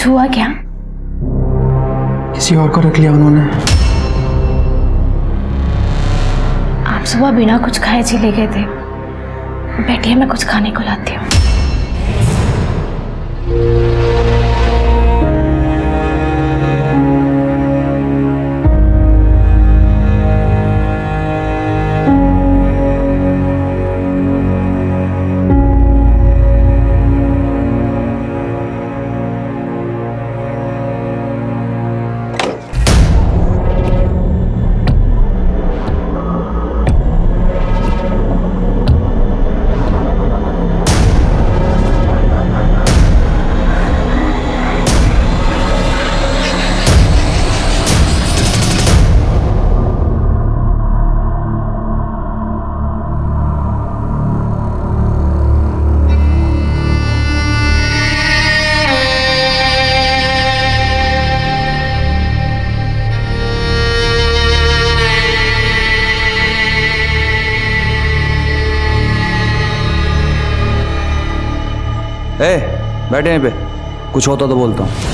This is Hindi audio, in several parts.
कुछ हुआ क्या? किसी और को रख लिया उन्होंने। आप सुबह बिना कुछ खाए चले गए थे। बैठिए, मैं कुछ खाने को लाती हूँ। बैठे यहीं पे, कुछ होता तो बोलता हूँ।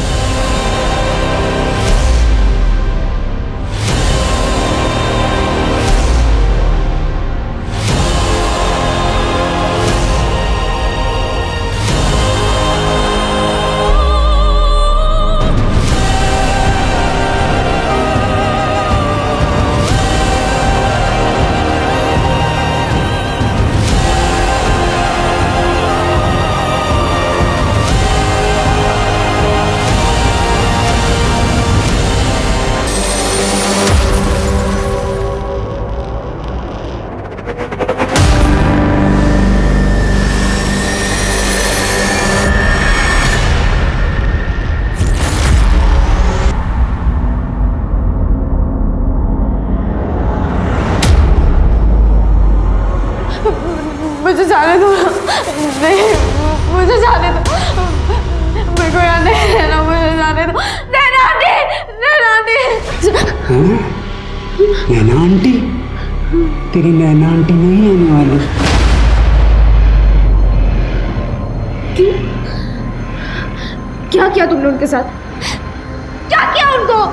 मुझे जाने दो। नहीं, मुझे जाने दो। मेरे को यहाँ नहीं रहना, मुझे जाने दो। नैना आंटी, नैना आंटी। नैना आंटी? तेरी नैना आंटी नहीं आने वाली। क्या किया तुमने उनके साथ? क्या किया उनको?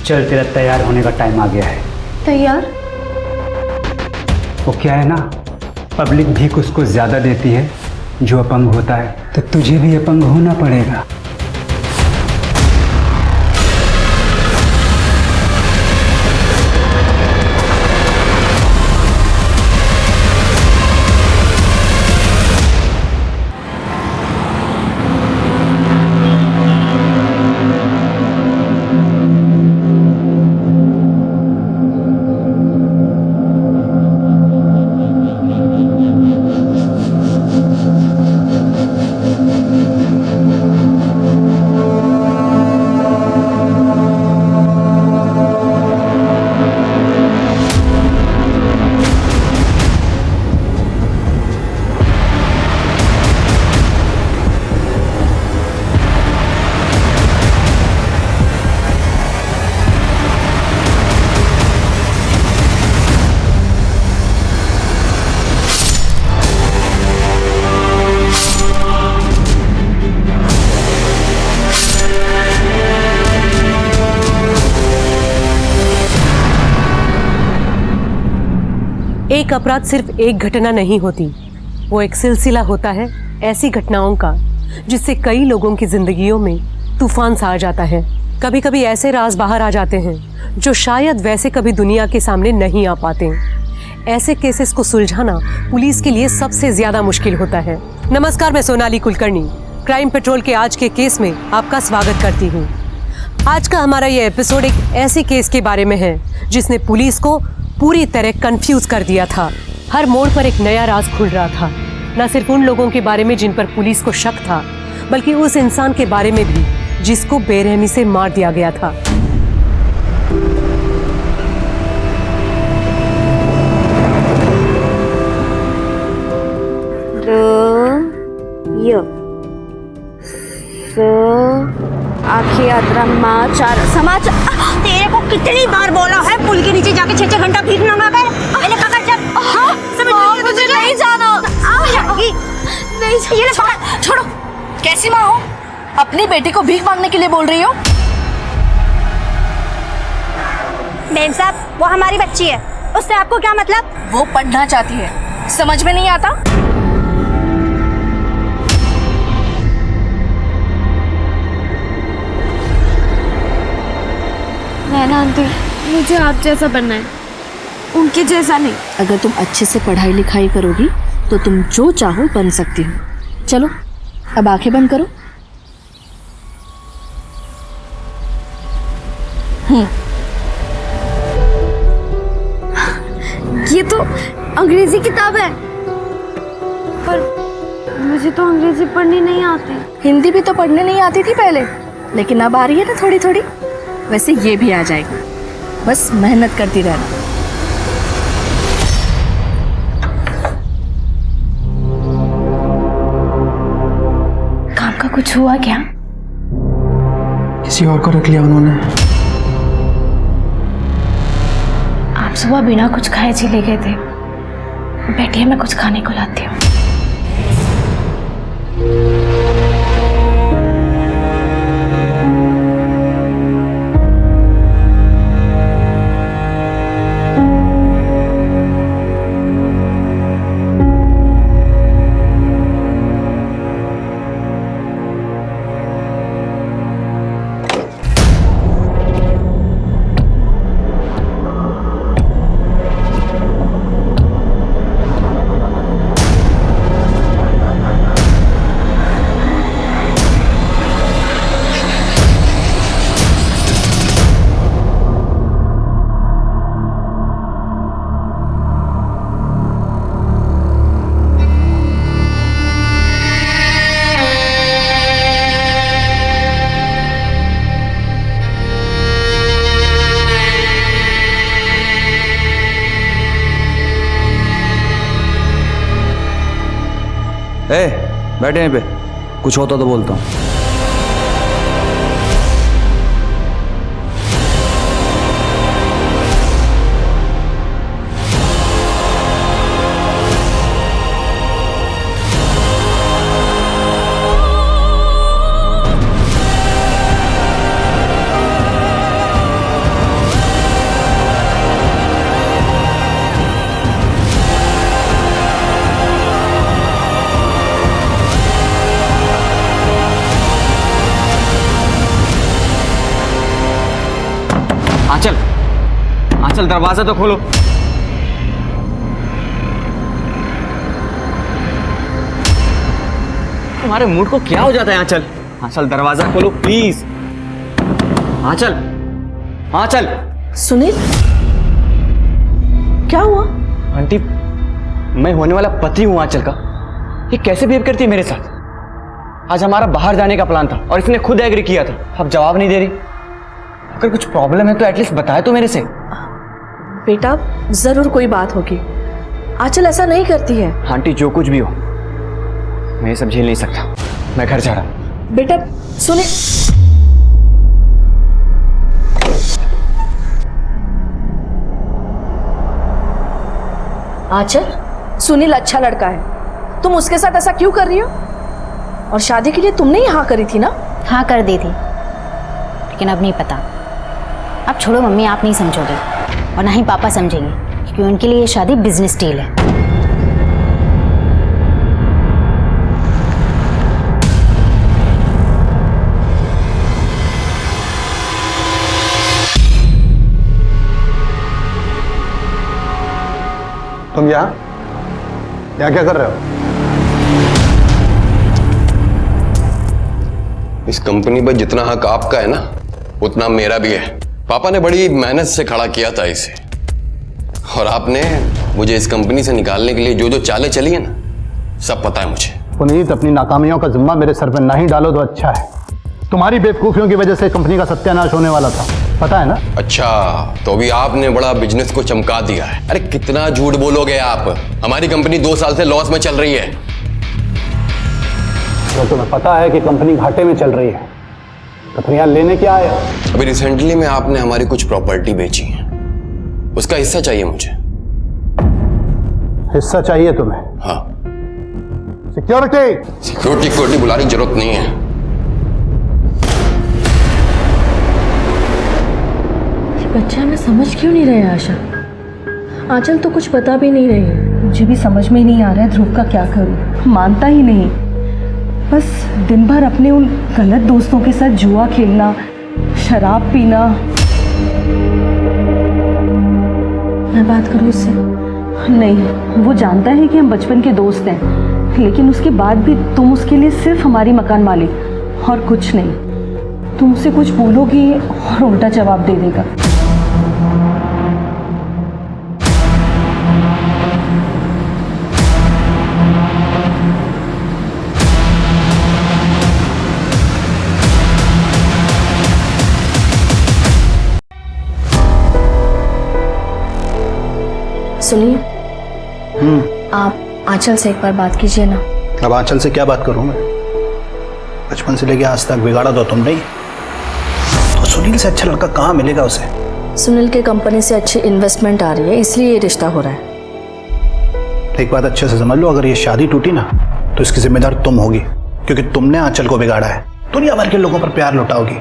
चल, तेरा तैयार होने का टाइम आ गया है। तैयार? वो क्या है ना, पब्लिक भीख उसको ज्यादा देती है जो अपंग होता है, तो तुझे भी अपंग होना पड़ेगा। एक अपराध सिर्फ एक घटना नहीं होती, वो एक सिलसिला होता है ऐसी घटनाओं का जिससे कई लोगों की जिंदगियों में तूफान सा आ जाता है। कभी कभी ऐसे राज बाहर आ जाते हैं जो शायद वैसे कभी दुनिया के सामने नहीं आ पाते। ऐसे केसेस को सुलझाना पुलिस के लिए सबसे ज्यादा मुश्किल होता है। नमस्कार, मैं सोनाली कुलकर्णी क्राइम पेट्रोल के आज के केस में आपका स्वागत करती हूँ। आज का हमारा ये एपिसोड एक ऐसे केस के बारे में है जिसने पुलिस को पूरी तरह कंफ्यूज कर दिया था। हर मोड़ पर एक नया राज खुल रहा था, न सिर्फ उन लोगों के बारे में जिन पर पुलिस को शक था, बल्कि उस इंसान के बारे में भी जिसको बेरहमी से मार दिया गया था। आखिर यात्रा समाचार समाचार। तेरे को कितनी बार बोला है पुल के नीचे जाके 6-6 घंटा भीख मांगा कर। पहले पकड़ जब। हाँ समझ मुझे नहीं जाना। आओ जाएगी। नहीं ये ले पकड़। छोड़ो। कैसी माँ हो? अपनी बेटी को भीख मांगने के लिए बोल रही हो? मैम साहब, वो हमारी बच्ची है, उससे आपको क्या मतलब? वो पढ़ना चाहती है, समझ में नहीं आता? नैना आंटी, मुझे आप जैसा बनना है, उनके जैसा नहीं। अगर तुम अच्छे से पढ़ाई लिखाई करोगी तो तुम जो चाहो बन सकती हो। चलो अब आंखें बंद करो। ये तो अंग्रेजी किताब है, पर मुझे तो अंग्रेजी पढ़नी नहीं आती। हिंदी भी तो पढ़ने नहीं आती थी पहले, लेकिन अब आ रही है ना थोड़ी थोड़ी। वैसे ये भी आ जाएगी, बस मेहनत करती रहना। काम का कुछ हुआ क्या? किसी और को रख लिया उन्होंने। आप सुबह बिना कुछ खाए चले गए थे, बैठिए मैं कुछ खाने को लाती हूँ। ए, बैठे यहीं पे, कुछ होता तो बोलता हूँ। आंचल, आंचल दरवाजा तो खोलो। तुम्हारे मूड को क्या हो जाता है आंचल? आंचल दरवाजा खोलो प्लीज। आंचल, आंचल। सुनील, क्या हुआ? आंटी, मैं होने वाला पति हूं आंचल का। ये कैसे बिहेव करती है मेरे साथ? आज हमारा बाहर जाने का प्लान था और इसने खुद एग्री किया था, अब जवाब नहीं दे रही। अगर कुछ प्रॉब्लम है तो एटलीस्ट बताए तो मेरे से। बेटा जरूर कोई बात होगी, आंचल ऐसा नहीं करती है। आंटी जो कुछ भी हो, मैं ये सब झेल नहीं सकता, मैं घर जा रहा हूं। बेटा सुने, आंचल सुनील अच्छा लड़का है, तुम उसके साथ ऐसा क्यों कर रही हो? और शादी के लिए तुमने ही हाँ करी थी ना? हाँ कर दी थी, लेकिन अब नहीं पता। अब छोड़ो मम्मी, आप नहीं समझोगे और ना ही पापा समझेंगे, क्योंकि उनके लिए ये शादी बिजनेस डील है। तुम यहाँ क्या कर रहे हो? इस कंपनी पर जितना हक आपका है ना, उतना मेरा भी है। पापा ने बड़ी मेहनत से खड़ा किया था इसे। और आपने मुझे इस कंपनी से निकालने के लिए जो जो चालें चली है ना, सब पता है मुझे। पुनीत, अपनी नाकामियों का जिम्मा मेरे सर पर ना ही डालो तो अच्छा है। तुम्हारी बेवकूफियों की वजह से कंपनी का सत्यानाश होने वाला था, पता है ना? अच्छा, तो अभी आपने बड़ा बिजनेस को चमका दिया है। अरे कितना झूठ बोलोगे आप। हमारी कंपनी 2 साल से लॉस में चल रही है। तो तुम्हें पता है कि कंपनी घाटे में चल रही है, तो फिर यहाँ लेने क्या आए हो? अभी रिसेंटली में आपने हमारी कुछ प्रॉपर्टी बेची है, उसका हिस्सा चाहिए मुझे। हिस्सा चाहिए तुम्हें? हाँ। सिक्योरिटी बुलाने की जरूरत नहीं है। बच्चा मैं समझ क्यों नहीं रहे आशा? आंचल तो कुछ बता भी नहीं रही है। मुझे भी समझ में नहीं आ रहा है ध्रुव का क्या करूं। मानता ही नहीं, बस दिन भर अपने उन गलत दोस्तों के साथ जुआ खेलना, शराब पीना। मैं बात करूं उससे? नहीं, वो जानता है कि हम बचपन के दोस्त हैं, लेकिन उसके बाद भी तुम उसके लिए सिर्फ हमारी मकान मालिक और कुछ नहीं। तुम उसे कुछ बोलोगी और उल्टा जवाब दे देगा। सुनिए, आप आंचल से एक बार बात कीजिए ना। अब आंचल से क्या बात करूं मैं? बचपन से लेके आज तक बिगाड़ा तो तुम नहीं, तो सुनील से अच्छा लड़का कहाँ मिलेगा उसे? सुनील के कंपनी से अच्छी इन्वेस्टमेंट आ रही है, इसलिए ये रिश्ता हो रहा है। एक बात अच्छे से समझ लो, अगर ये शादी टूटी ना तो इसकी जिम्मेदार तुम होगी, क्योंकि तुमने आंचल को बिगाड़ा है। दुनिया भर के लोगों पर प्यार लुटाओगी।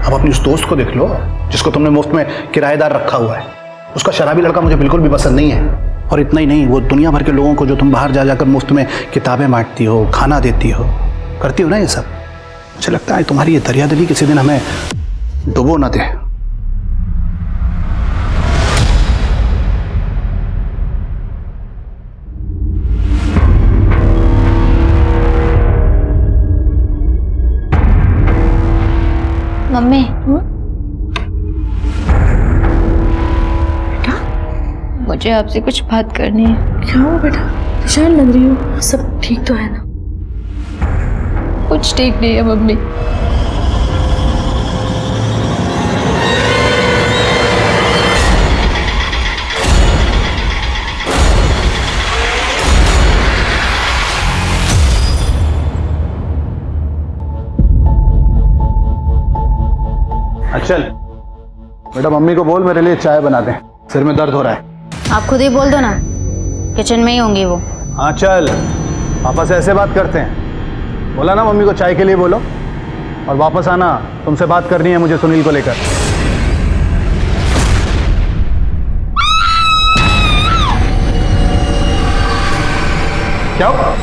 अब अपनी उस दोस्त को देख लो जिसको तुमने मुफ्त में किराएदार रखा हुआ है। उसका शराबी लड़का मुझे बिल्कुल भी पसंद नहीं है। और इतना ही नहीं, वो दुनिया भर के लोगों को जो तुम बाहर जा जाकर मुफ्त में किताबें बांटती हो, खाना देती हो, करती हो ना ये सब, मुझे लगता है तुम्हारी ये दरियादिली किसी दिन हमें डुबो ना दे। मम्मी, मुझे आपसे कुछ बात करनी है। क्या हुआ बेटा? परेशान लग रही हो? सब ठीक तो है ना? कुछ ठीक नहीं है मम्मी। चल बेटा, मम्मी को बोल मेरे लिए चाय बना दें, सिर में दर्द हो रहा है। आप खुद ही बोल दो ना, किचन में ही होंगी वो। हाँ चल, पापा से ऐसे बात करते हैं। बोला ना मम्मी को चाय के लिए बोलो, और वापस आना, तुमसे बात करनी है मुझे सुनील को लेकर। क्या हुआ?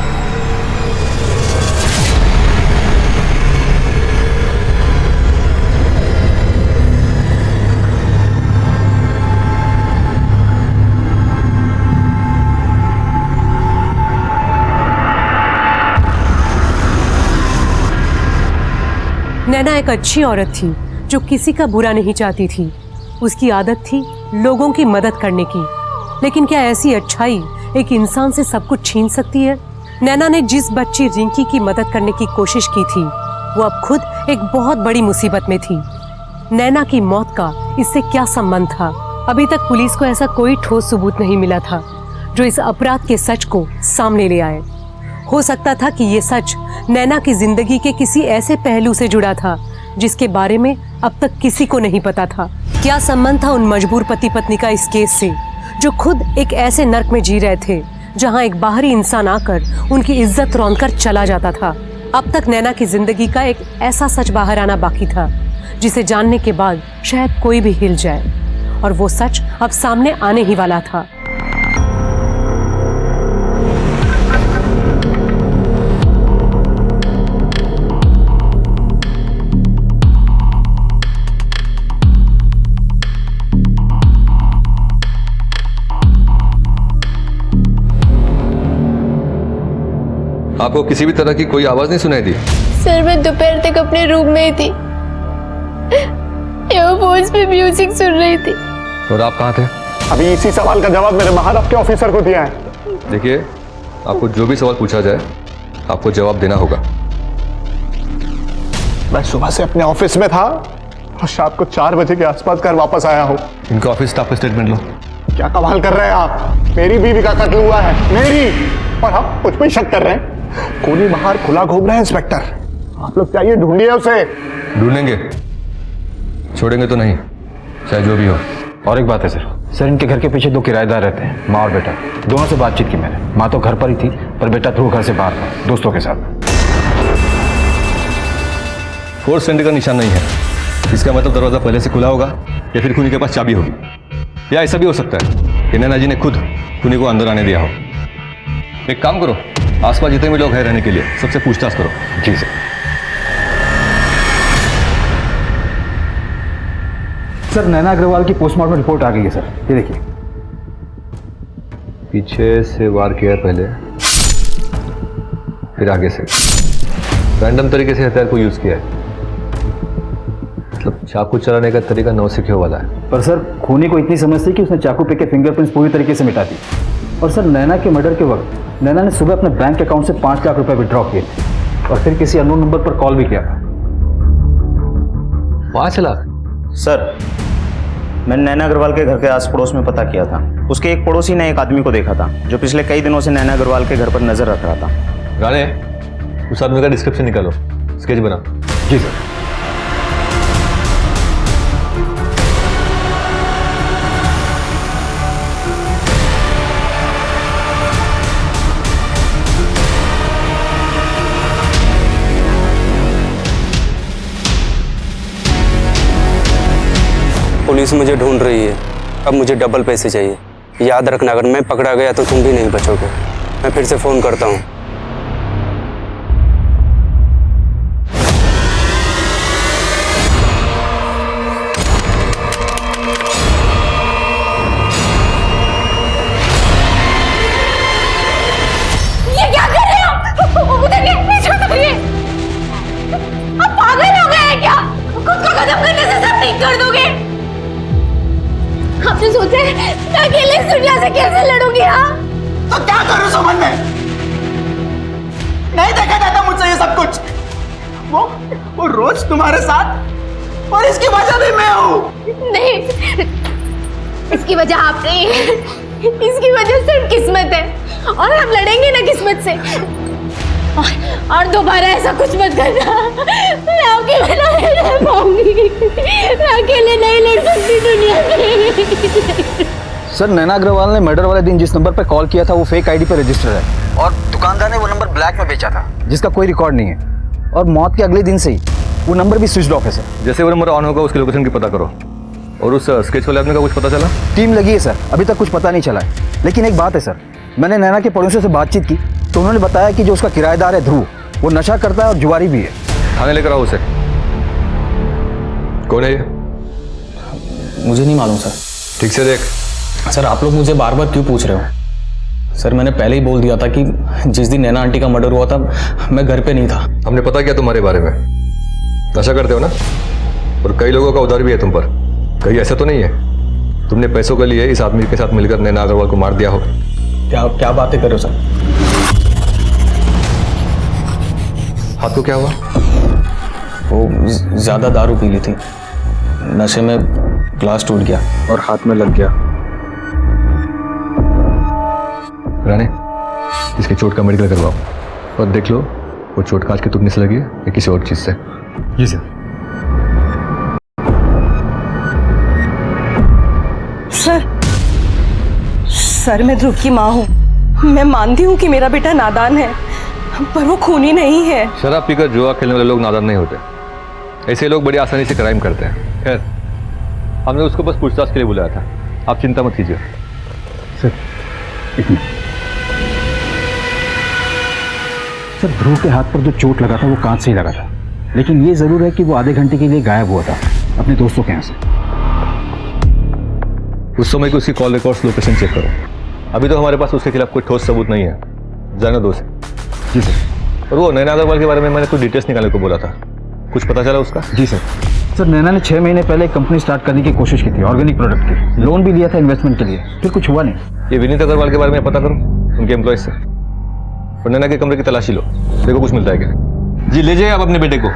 नैना एक अच्छी औरत थी जो किसी का बुरा नहीं चाहती थी। उसकी आदत थी लोगों की मदद करने की। लेकिन क्या ऐसी अच्छाई एक इंसान से सब कुछ छीन सकती है? नैना ने जिस बच्ची रिंकी की मदद करने की कोशिश की थी, वो अब खुद एक बहुत बड़ी मुसीबत में थी। नैना की मौत का इससे क्या संबंध था? अभी तक पुलिस को ऐसा कोई ठोस सबूत नहीं मिला था जो इस अपराध के सच को सामने ले आए। हो सकता था कि ये सच नैना की जिंदगी के किसी ऐसे पहलू से जुड़ा था जिसके बारे में अब तक किसी को नहीं पता था। क्या संबंध था उन मजबूर पति पत्नी का इस केस से, जो खुद एक ऐसे नर्क में जी रहे थे जहां एक बाहरी इंसान आकर उनकी इज्जत रौंदकर चला जाता था। अब तक नैना की जिंदगी का एक ऐसा सच बाहर आना बाकी था जिसे जानने के बाद शायद कोई भी हिल जाए, और वो सच अब सामने आने ही वाला था। आपको किसी भी तरह की कोई आवाज नहीं सुनाई दी? सर मैं दोपहर तक अपने रूम में ही थी, ईयरफोन्स पे म्यूजिक सुन रही थी। और आप कहाँ थे? अभी इसी सवाल का जवाब मेरे बाहर आपके ऑफिसर को दिया है। देखिए, आपको जो भी सवाल पूछा जाए आपको जवाब देना होगा। मैं सुबह से अपने ऑफिस में था और शाम को 4 बजे के आसपास घर वापस आया हूँ। इनका ऑफिस स्टाफ का स्टेटमेंट लो। क्या कमाल कर रहे हैं आप? मेरी बीवी का कत्ल हुआ है, मेरी, और आप मुझ पे शक कर रहे हैं। कोनी बाहर खुला घूम रहा है इंस्पेक्टर, आप लोग चाहिए ढूंढिए उसे। ढूंढेंगे, छोड़ेंगे तो नहीं, चाहे जो भी हो। और एक बात है सर, इनके घर के पीछे 2 किराएदार रहते हैं, माँ और बेटा। दोनों से बातचीत की मैंने। माँ तो घर पर ही थी, पर बेटा ध्रुव घर से बाहर था, दोस्तों के साथ। फोर्स सेंटर का निशान नहीं है, इसका मतलब दरवाजा पहले से खुला होगा या फिर खूनी के पास चाबी होगी, या ऐसा भी हो सकता है कि नैना जी ने खुद खूनी को अंदर आने दिया हो। एक काम करो, आसपास जितने भी लोग हैं रहने के लिए सबसे पूछताछ करो। जी सर। सर, नैना अग्रवाल की पोस्टमार्टम रिपोर्ट आ गई है सर, ये देखिए। पीछे से वार किया पहले, फिर आगे से, रैंडम तरीके से हथियार को यूज किया है। मतलब चाकू चलाने का तरीका नौसिखियों वाला है। पर सर, खूनी को इतनी समझ थी कि उसने चाकू पे के फिंगरप्रिंट्स पूरी तरीके से मिटा दी। और सर, नैना के मर्डर के वक्त नैना ने सुबह अपने बैंक अकाउंट से 5 लाख रुपए विड्रॉ किए थे और फिर किसी अननोन नंबर पर कॉल भी किया था। 5 लाख? सर, मैंने नैना अग्रवाल के घर के आस पड़ोस में पता किया था। उसके एक पड़ोसी ने एक आदमी को देखा था जो पिछले कई दिनों से नैना अग्रवाल के घर पर नजर रख रहा था। राणे, उस आदमी का डिस्क्रिप्शन निकालो, स्केच बना। जी सर। पुलिस मुझे ढूंढ रही है, अब मुझे डबल पैसे चाहिए। याद रखना, अगर मैं पकड़ा गया तो तुम भी नहीं बचोगे। मैं फिर से फ़ोन करता हूँ। ये क्या कर रहे हो? उतरिए, पीछे उतरिए। आप पागल हो गए हैं क्या? खुद को खत्म करने से सब ठीक कर दोगे? आपने सोचा है मैं अकेले इस दुनिया से कैसे लड़ूंगी? हाँ, तो क्या करूं समझ में नहीं देखा जाता मुझसे ये सब कुछ। वो रोज तुम्हारे साथ, और इसकी वजह भी मैं हूँ। नहीं, इसकी वजह आप नहीं है, इसकी वजह सिर्फ किस्मत है, और हम लड़ेंगे ना किस्मत से। और दोबारा ऐसा कुछ मत करना। मैं आपके बिना नहीं रह पाऊंगी, मैं अकेले नहीं लड़ सकती दुनिया में। सर, नैना अग्रवाल ने मर्डर वाले दिन जिस नंबर पर कॉल किया था वो फेक आईडी पर रजिस्टर्ड है, और दुकानदार ने वो नंबर ब्लैक में बेचा था जिसका कोई रिकॉर्ड नहीं है, और मौत के अगले दिन से ही वो नंबर भी स्विच ऑफ है सर। जैसे वो नंबर ऑन होगा उसकी लोकेशन की पता करो। और उस स्केच वाले आदमी का कुछ पता चला? टीम लगी है सर, अभी तक कुछ पता नहीं चला है। लेकिन एक बात है सर, मैंने नैना के पड़ोसियों से बातचीत की तो उन्होंने बताया कि जो उसका किराएदार है ध्रुव, वो नशा करता है और जुआरी भी है। थाने लेकर आओ उसे। कौन है ये? मुझे नहीं मालूम सर। ठीक से देख। सर, आप लोग मुझे बार बार क्यों पूछ रहे हो? सर, मैंने पहले ही बोल दिया था कि जिस दिन नैना आंटी का मर्डर हुआ था मैं घर पे नहीं था। हमने पता किया तुम्हारे बारे में, नशा करते हो ना, और कई लोगों का उधार भी है तुम पर। कहीं ऐसा तो नहीं है तुमने पैसों के लिए इस आदमी के साथ मिलकर नैना अग्रवाल को मार दिया हो? क्या बातें कर रहे हो सर? हाथ को क्या हुआ? वो ज्यादा दारू पी ली थी, नशे में ग्लास टूट गया और हाथ में लग गया। राणे, इसके चोट का मेडिकल करवाओ और देख लो वो चोट कांच के टूटने से लगी है या किसी और चीज से। जी सर। सर, मैं ध्रुव की माँ हूँ। मैं मानती हूँ कि मेरा बेटा नादान है, पर वो खूनी नहीं है। शराब पीकर जुआ खेलने वाले लोग नादान नहीं होते, ऐसे लोग बड़ी आसानी से क्राइम करते हैं। खैर, हमने उसको बस पूछताछ के लिए बुलाया था, आप चिंता मत कीजिए। सर, सर, ध्रुव के हाथ पर जो चोट लगा था वो कांच से ही लगा था, लेकिन ये जरूर है कि वो आधे घंटे के लिए गायब हुआ था अपने दोस्तों के यहाँ से। उस समय की उसकी कॉल रिकॉर्ड्स लोकेशन चेक करो। अभी तो हमारे पास उसके खिलाफ कोई ठोस सबूत नहीं है, जाने दो उसे। जी सर। और वो नैना अग्रवाल के बारे में मैंने कुछ डिटेल्स निकालने को बोला था, कुछ पता चला उसका? जी सर, सर नैना ने 6 महीने पहले एक कंपनी स्टार्ट करने की कोशिश की थी, ऑर्गेनिक प्रोडक्ट की। लोन भी लिया था इन्वेस्टमेंट के लिए, फिर कुछ हुआ नहीं। ये विनीत अग्रवाल के बारे में पता करो, उनके एम्प्लॉयज से, और नैना के कमरे की तलाशी लो, देखो कुछ मिलता है क्या। जी ले जाइए आप अपने बेटे को।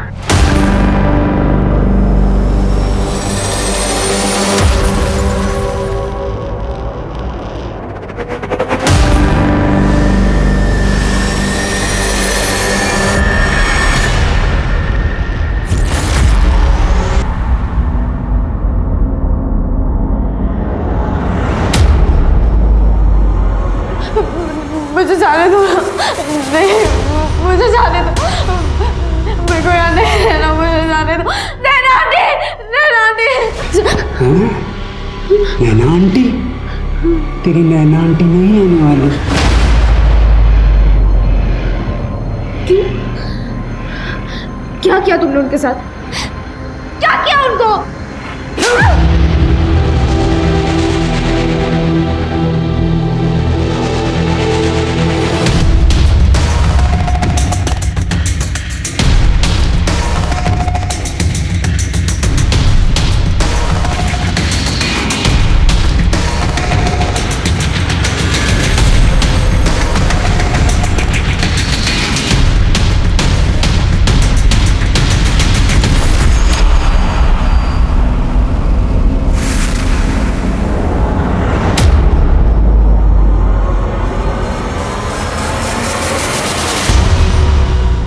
मुझे जाने दो, नहीं मुझे जाने दो, मेरे को यहाँ नहीं रहना, मुझे जाने दो। नैना आंटी, नैना आंटी। नैना आंटी? तेरी नैना आंटी नहीं आने वाली। क्या किया तुमने उनके साथ? क्या किया उनको?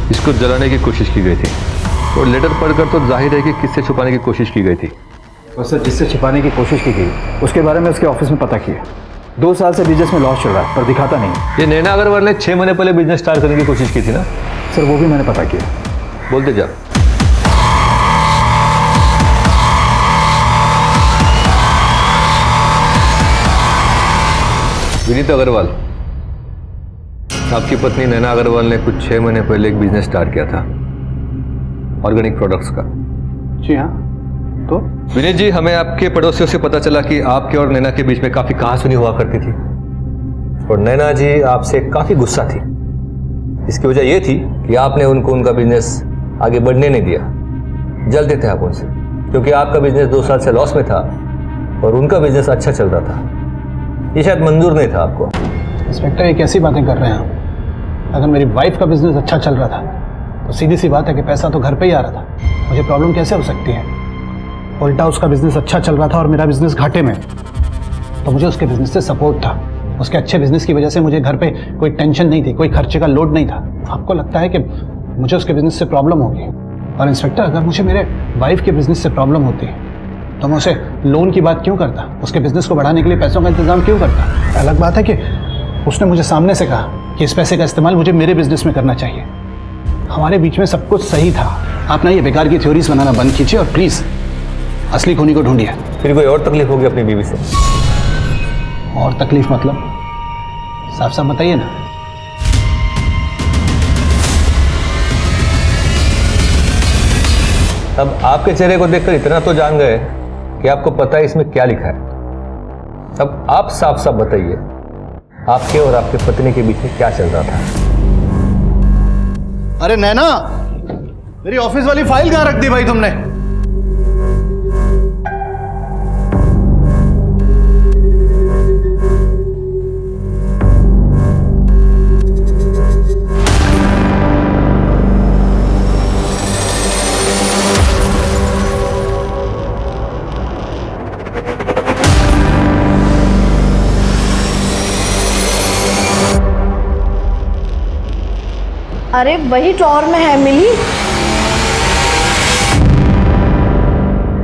इसको जलाने की कोशिश की गई थी, और लेटर पढ़कर तो जाहिर है कि किससे छुपाने की कोशिश की गई थी। और सर जिससे छिपाने की कोशिश की गई उसके बारे में उसके ऑफिस में पता किया। 2 साल से बिजनेस में लॉस चल रहा है पर दिखाता नहीं। ये नैना अग्रवाल ने 6 महीने पहले बिजनेस स्टार्ट करने की कोशिश की थी ना? सर वो भी मैंने पता किया। बोलते जा। विनीत अग्रवाल, आपकी पत्नी नैना अग्रवाल ने कुछ 6 महीने पहले एक बिजनेस स्टार्ट किया था, ऑर्गेनिक प्रोडक्ट्स का। जी हाँ, तो विनीत जी, हमें आपके पड़ोसियों से पता चला कि आपके और नैना के बीच में काफी कहासुनी हुआ करती थी, और नैना जी आपसे काफी गुस्सा थी। इसकी वजह यह थी कि आपने उनको उनका बिजनेस आगे बढ़ने नहीं दिया, जलते थे आप उनसे, क्योंकि आपका बिजनेस 2 साल से लॉस में था और उनका बिजनेस अच्छा चल रहा था। ये शायद मंजूर नहीं था आपको। इंस्पेक्टर ये कैसी बातें कर रहे हैं आप? अगर मेरी वाइफ का बिजनेस अच्छा चल रहा था तो सीधी सी बात है कि पैसा तो घर पे ही आ रहा था, मुझे प्रॉब्लम कैसे हो सकती है? उल्टा उसका बिजनेस अच्छा चल रहा था और मेरा बिजनेस घाटे में, तो मुझे उसके बिजनेस से सपोर्ट था। उसके अच्छे बिजनेस की वजह से मुझे घर पे कोई टेंशन नहीं थी, कोई खर्चे का लोड नहीं था। आपको लगता है कि मुझे उसके बिजनेस से प्रॉब्लम होगी? और इंस्पेक्टर, अगर मुझे मेरे वाइफ के बिजनेस से प्रॉब्लम होती तो मैं उसे लोन की बात क्यों करता? उसके बिजनेस को बढ़ाने के लिए पैसों का इंतजाम क्यों करता? अलग बात है कि उसने मुझे सामने से कहा कि इस पैसे का इस्तेमाल मुझे मेरे बिजनेस में करना चाहिए। हमारे बीच में सब कुछ सही था। आप ना ये बेकार की थ्योरीज बनाना बंद कीजिए और प्लीज असली खूनी को ढूंढिए। फिर कोई और तकलीफ होगी अपनी बीवी से? और तकलीफ मतलब? साफ साफ बताइए ना। अब आपके चेहरे को देखकर इतना तो जान गए कि आपको पता है इसमें क्या लिखा है। अब आप साफ साफ बताइए, आपके और आपके पत्नी के बीच में क्या चल रहा था? अरे नैना, मेरी ऑफिस वाली फाइल कहां रख दी भाई तुमने? अरे वही ड्रॉअर में है, मिली।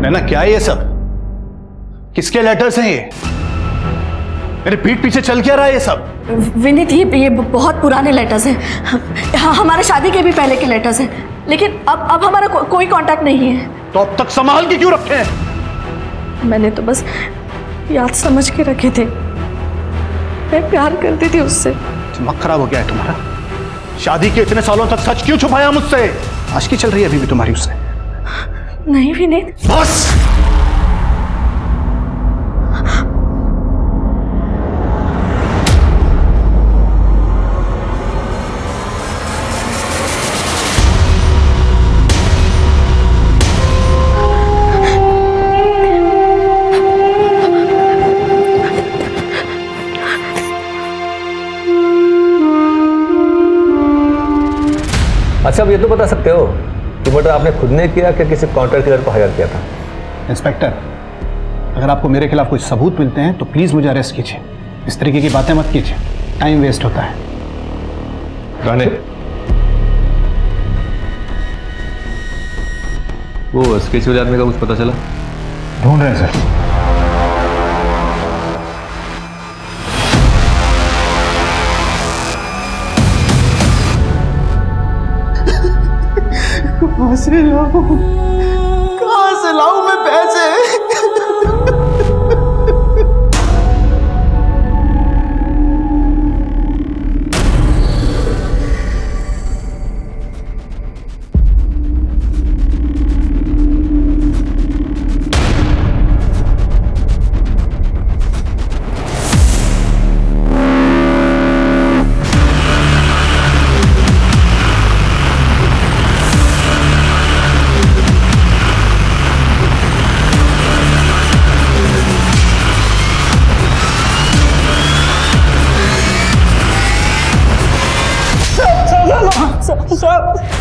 नैना क्या है ये सब? किसके लेटर्स हैं ये? मेरे पीठ पीछे चल क्या रहा है ये सब? विनीत, ये बहुत पुराने लेटर्स हैं। हाँ, हमारे शादी के भी पहले के लेटर्स हैं, लेकिन अब हमारा कोई कांटेक्ट नहीं है। तो अब तक संभाल के क्यों रखे हैं? मैंने तो बस याद समझ के रखे थे। मैं प्यार करती थी उससे। दिमाग खराब हो गया है तुम्हारा? शादी के इतने सालों तक सच क्यों छुपाया मुझसे? आशिकी चल रही है अभी भी तुम्हारी उससे? नहीं विनीत। बस! अच्छा, अब ये तो बता सकते हो कि मर्डर आपने खुद ने किया कि किसी कॉन्ट्रैक्ट किलर को हायर किया था? इंस्पेक्टर, अगर आपको मेरे खिलाफ कुछ सबूत मिलते हैं तो प्लीज़ मुझे अरेस्ट कीजिए। इस तरीके की बातें मत कीजिए, टाइम वेस्ट होता है। राणे, वो स्केच वाले आदमी का कुछ पता चला? ढूंढ रहे हैं सर। कहाँ से लाऊं मैं पैसे?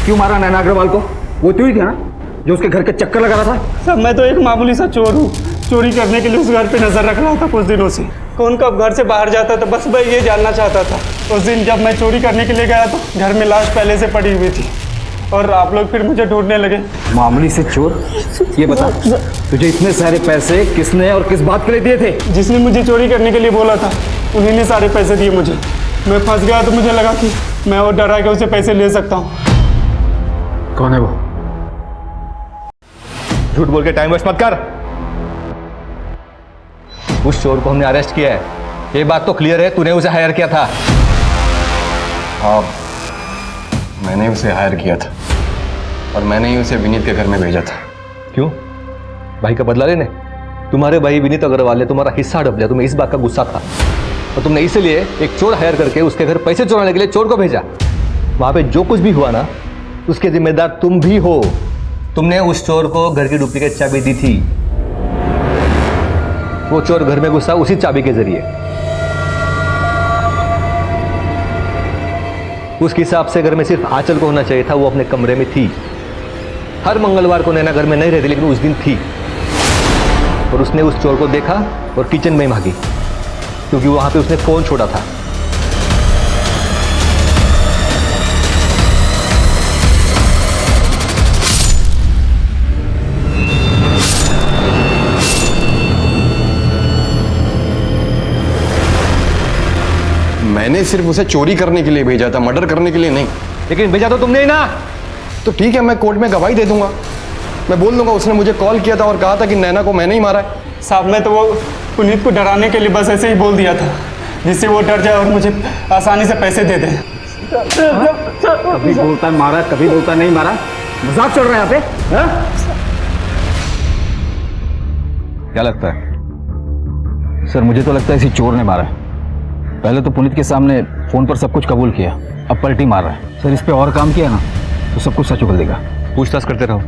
क्यों मारा नैना अग्रवाल को? वो तू ही था ना जो उसके घर के चक्कर लगा रहा था? सर मैं तो एक मामूली सा चोर हूँ, चोरी करने के लिए उस घर पे नजर रख रहा था कुछ दिनों से। कौन कब घर से बाहर जाता था बस मैं ये जानना चाहता था। उस दिन जब मैं चोरी करने के लिए गया तो घर में लाश पहले से पड़ी हुई थी और आप लोग फिर मुझे ढूंढने लगे। मामूली से चोर? ये बता, तुझे इतने सारे पैसे किसने और किस बात के लिए दिए थे? जिसने मुझे चोरी करने के लिए बोला था उन्हीं ने सारे पैसे दिए मुझे। मैं फंस गया तो मुझे लगा कि मैं और डरा के उसे पैसे ले सकता हूँ। कौन है वो? झूठ बोल के टाइम वेस्ट मत कर। उस चोर को हमने अरेस्ट किया है, ये बात तो क्लियर है। तूने उसे हायर किया था। हाँ, मैंने उसे हायर किया था और मैंने ही उसे विनीत के घर में भेजा था। क्यों? भाई का बदला लेने? तुम्हारे भाई विनीत अग्रवाल ने तुम्हारा हिस्सा हड़प लिया, तुम्हें इस बात का गुस्सा था और तुमने इसलिए एक चोर हायर करके उसके घर पैसे चुराने के लिए चोर को भेजा। वहां पे जो कुछ भी हुआ ना उसके जिम्मेदार तुम भी हो। तुमने उस चोर को घर की डुप्लीकेट चाबी दी थी। वो चोर घर में घुसा उसी चाबी के जरिए। उसके हिसाब से घर में सिर्फ आंचल को होना चाहिए था, वो अपने कमरे में थी। हर मंगलवार को नैना घर में नहीं रहती लेकिन उस दिन थी और उसने उस चोर को देखा और किचन में भागी क्योंकि वहां पे उसने फोन छोड़ा था। मैंने सिर्फ उसे चोरी करने के लिए भेजा था, मर्डर करने के लिए नहीं। लेकिन भेजा तो तुमने ही ना। तो ठीक है, मैं कोर्ट में गवाही दे दूंगा। मैं बोल दूंगा उसने मुझे कॉल किया था और कहा था कि नैना को मैंने ही मारा है। साहब मैं तो वो पुनीत को डराने के लिए बस ऐसे ही बोल दिया था जिससे वो डर जाए और मुझे आसानी से पैसे दे दे। कभी बोलता है मारा, कभी बोलता नहीं मारा। मजाक चल रहा है यहाँ पे? हाँ? क्या लगता है? सर मुझे तो लगता है इसी चोर ने मारा है। पहले तो पुनीत के सामने फोन पर सब कुछ कबूल किया, अब पलटी मार रहा है। सर इस पे और काम किया ना तो सब कुछ सच उगल देगा। पूछताछ करते रहो,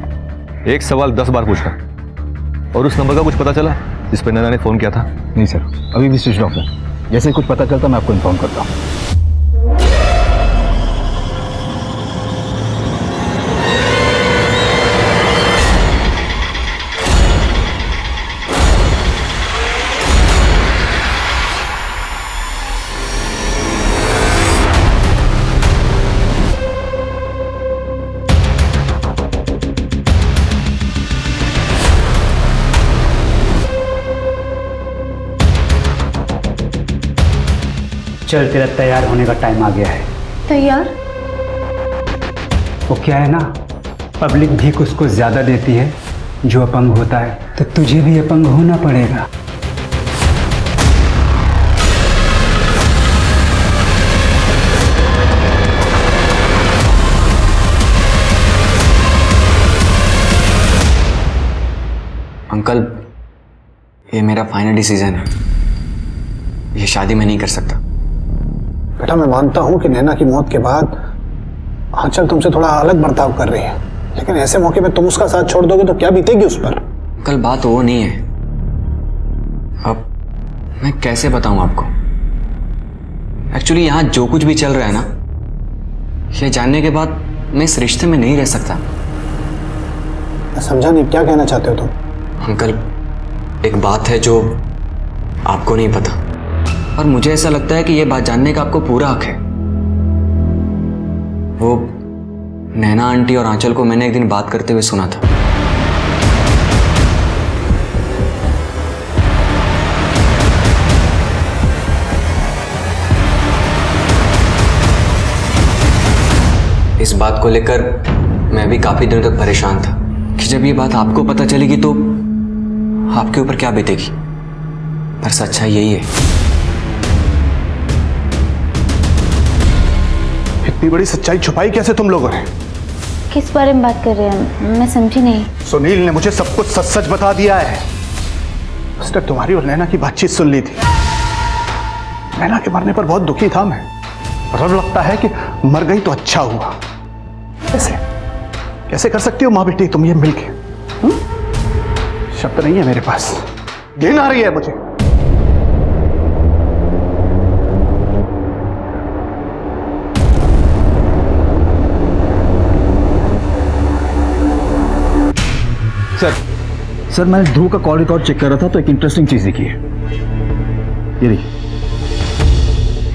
एक सवाल 10 बार पूछना। और उस नंबर का कुछ पता चला जिस पर नैना ने फोन किया था? नहीं सर, अभी भी स्विच ऑफ है। जैसे ही कुछ पता चलता मैं आपको इन्फॉर्म करता हूँ। चल तेरा तैयार होने का टाइम आ गया है। तैयार? वो क्या है ना, पब्लिक भीख उसको ज़्यादा देती है जो अपंग होता है, तो तुझे भी अपंग होना पड़ेगा। अंकल, ये मेरा फाइनल डिसीजन है। ये शादी मैं नहीं कर सकता। बेटा मैं मानता हूं कि नैना की मौत के बाद आंचल तुमसे थोड़ा अलग बर्ताव कर रही है, लेकिन ऐसे मौके पे तुम उसका साथ छोड़ दोगे तो क्या बीतेगी उस पर? कल बात वो नहीं है। अब मैं कैसे बताऊं आपको? एक्चुअली यहां जो कुछ भी चल रहा है ना, ये जानने के बाद मैं इस रिश्ते में नहीं रह सकता। मैं समझा नहीं, क्या कहना चाहते हो तुम? अंकल, एक बात है जो आपको नहीं पता, और मुझे ऐसा लगता है कि यह बात जानने का आपको पूरा हक है। वो नैना आंटी और आंचल को मैंने एक दिन बात करते हुए सुना था। इस बात को लेकर मैं भी काफी दिनों तक परेशान था कि जब ये बात आपको पता चलेगी तो आपके ऊपर क्या बीतेगी। पर सच्चाई यही है। इतनी बड़ी सच्चाई छुपाई कैसे तुम लोगों ने? किस बारे में बात कर रहे हैं? मैं समझी नहीं। सुनील ने मुझे सब कुछ सच सच बता दिया है। उसने तुम्हारी और नैना की बातचीत सुन ली थी। नैना के मरने पर बहुत दुखी था मैं, और अब लगता है कि मर गई तो अच्छा हुआ। कैसे कैसे कर सकती हो माँ बेटी तुम ये मिलके? शब्द नहीं है मेरे पास, घिन आ रही है मुझे। सर मैं ध्रुव का कॉल रिकॉर्ड चेक कर रहा था तो एक इंटरेस्टिंग चीज दिखी है। ये देखिए।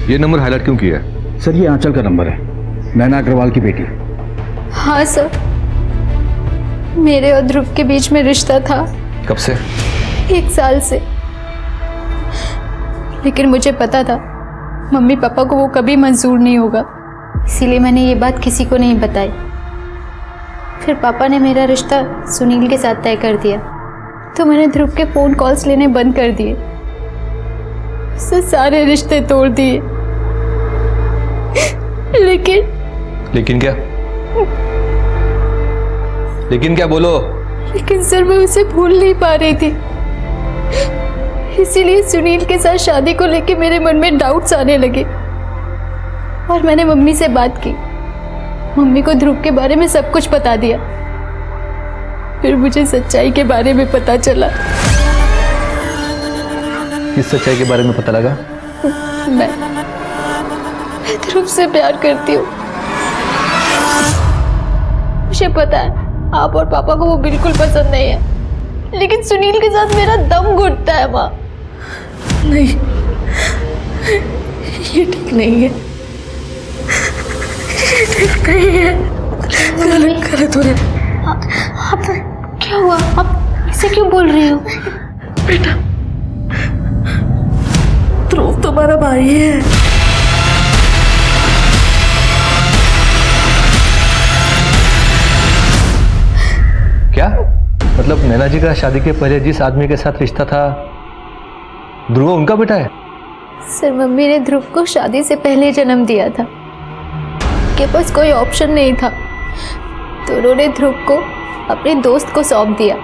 ये नंबर हाईलाइट क्यों किया है? सर ये आंचल का नंबर है, नैना अग्रवाल की बेटी। हाँ सर, मेरे और ध्रुव के बीच में रिश्ता था। कब से? 1 साल से। लेकिन मुझे पता था मम्मी पापा को वो कभी मंजूर नहीं होगा, इसीलिए मैंने ये बात किसी को नहीं बताई। फिर पापा ने मेरा रिश्ता सुनील के साथ तय कर दिया, तो मैंने ध्रुव के फ़ोन कॉल्स लेने बंद कर दिए, उससे सारे रिश्ते तोड़ दिए। लेकिन क्या? लेकिन क्या बोलो? लेकिन सर मैं उसे भूल नहीं पा रही थी, इसीलिए सुनील के साथ शादी को लेके मेरे मन में डाउट्स आने लगे। और मैंने मम्मी से बात की, मम्मी को ध्रुव के बारे में सब कुछ बता दिया। फिर मुझे सच्चाई के बारे में पता चला। किस सच्चाई के बारे में पता लगा? मैं ध्रुव से प्यार करती हूँ। मुझे पता है आप और पापा को वो बिल्कुल पसंद नहीं है, लेकिन सुनील के साथ मेरा दम घुटता है माँ। नहीं, ये ठीक नहीं है, ये ठीक नहीं है। गलत हो रहा है। आप क्या हुआ? आप इसे क्यों बोल रही हो? बेटा, ध्रुव तुम्हारा भाई है। क्या मतलब नैना जी का शादी के पहले जिस आदमी के साथ रिश्ता था ध्रुव उनका बेटा है? सर मम्मी ने ध्रुव को शादी से पहले जन्म दिया था, उनके पास कोई ऑप्शन नहीं था, तो उन्होंने ध्रुव को अपने दोस्त को सौंप दिया,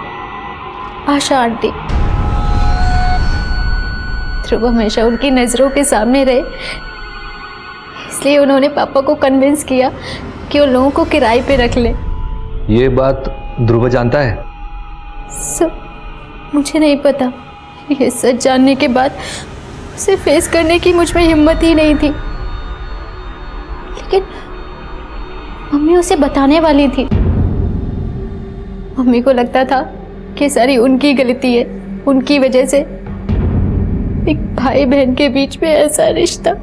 आशा आंटी। ध्रुव हमेशा उनकी नज़रों के सामने रहे, इसलिए उन्होंने पापा को कन्विंस किया कि उन लोगों को किराए पे रख ले। ये बात ध्रुव जानता है? सर मुझे नहीं पता। ये सच जानने के बाद उसे फेस करने की मुझ में हिम्मत ही नहीं थी, लेकिन मम्मी उसे बताने वाली थी। मम्मी को लगता था कि सारी उनकी गलती है, उनकी वजह से एक भाई बहन के बीच में ऐसा रिश्ता।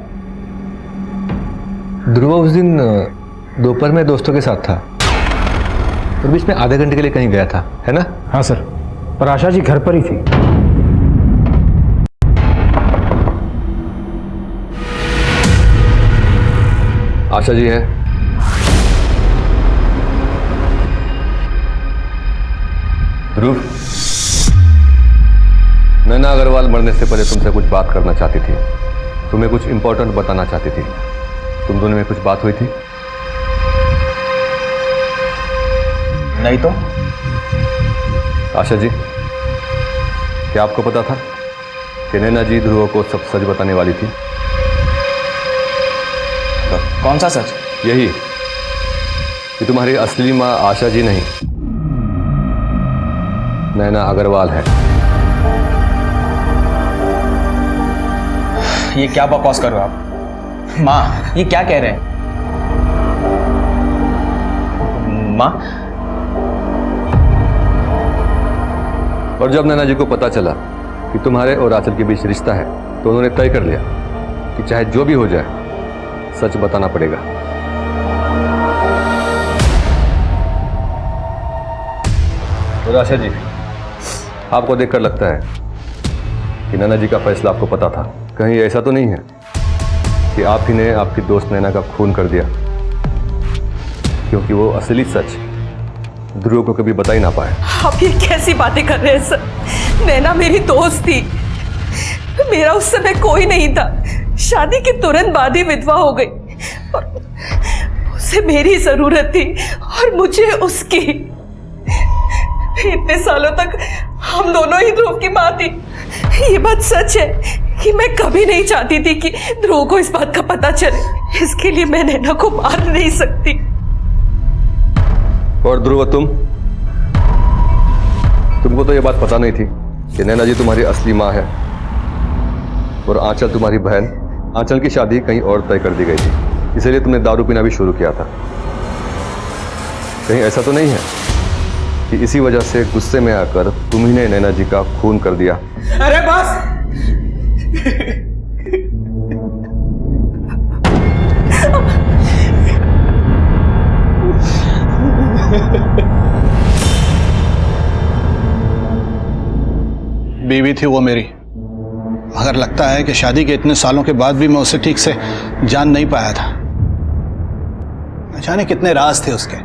ध्रुव उस दिन दोपहर में दोस्तों के साथ था और बीच में आधे घंटे के लिए कहीं गया था, है ना? हाँ सर, पर आशा जी घर पर ही थी। आशा जी है? ध्रुव, नैना अग्रवाल मरने से पहले तुमसे कुछ बात करना चाहती थी, तुम्हें कुछ इंपॉर्टेंट बताना चाहती थी। तुम दोनों में कुछ बात हुई थी? नहीं तो? आशा जी, क्या आपको पता था कि नैना जी ध्रुव को सब सच बताने वाली थी? कौन सा सच? यही कि तुम्हारी असली माँ आशा जी नहीं, नैना अग्रवाल है। ये क्या बकवास कर रहे हो आप? माँ, ये क्या कह रहे हैं? माँ। और जब नैना जी को पता चला कि तुम्हारे और आंचल के बीच रिश्ता है तो उन्होंने तय कर लिया कि चाहे जो भी हो जाए सच बताना पड़ेगा। और आशा जी, आपको देखकर लगता है कि नैना जी का फैसला आपको पता था। कहीं ऐसा तो नहीं है कि आप ही ने आपकी दोस्त नैना का खून कर दिया, क्योंकि वो असली सच ध्रुव को कभी बता ही ना पाए। आप ये कैसी बातें कर रहे हैं सर? नैना मेरी दोस्त थी, मेरा उस समय कोई नहीं था। शादी के तुरंत बाद ही विधवा हो गई और उसे मेरी जरूरत थी और मुझे उसकी। इतने सालों तक हम दोनों ही ध्रुव की माँ थी। ये बात सच है कि मैं कभी नहीं चाहती थी कि ध्रुव को इस बात का पता चले। इसके लिए मैं नैना को मार नहीं सकती। और ध्रुव, तुमको तो ये बात पता नहीं थी कि नैना जी तुम्हारी असली माँ है और आंचल तुम्हारी बहन। आंचल की शादी कहीं और तय कर दी गई थी, इसलिए तुमने दारू पीना भी शुरू किया था। कहीं ऐसा तो नहीं है कि इसी वजह से गुस्से में आकर तुम ही ने नैना जी का खून कर दिया? अरे बस। बीवी थी वो मेरी, मगर लगता है कि शादी के इतने सालों के बाद भी मैं उसे ठीक से जान नहीं पाया था। न जाने कितने राज थे उसके,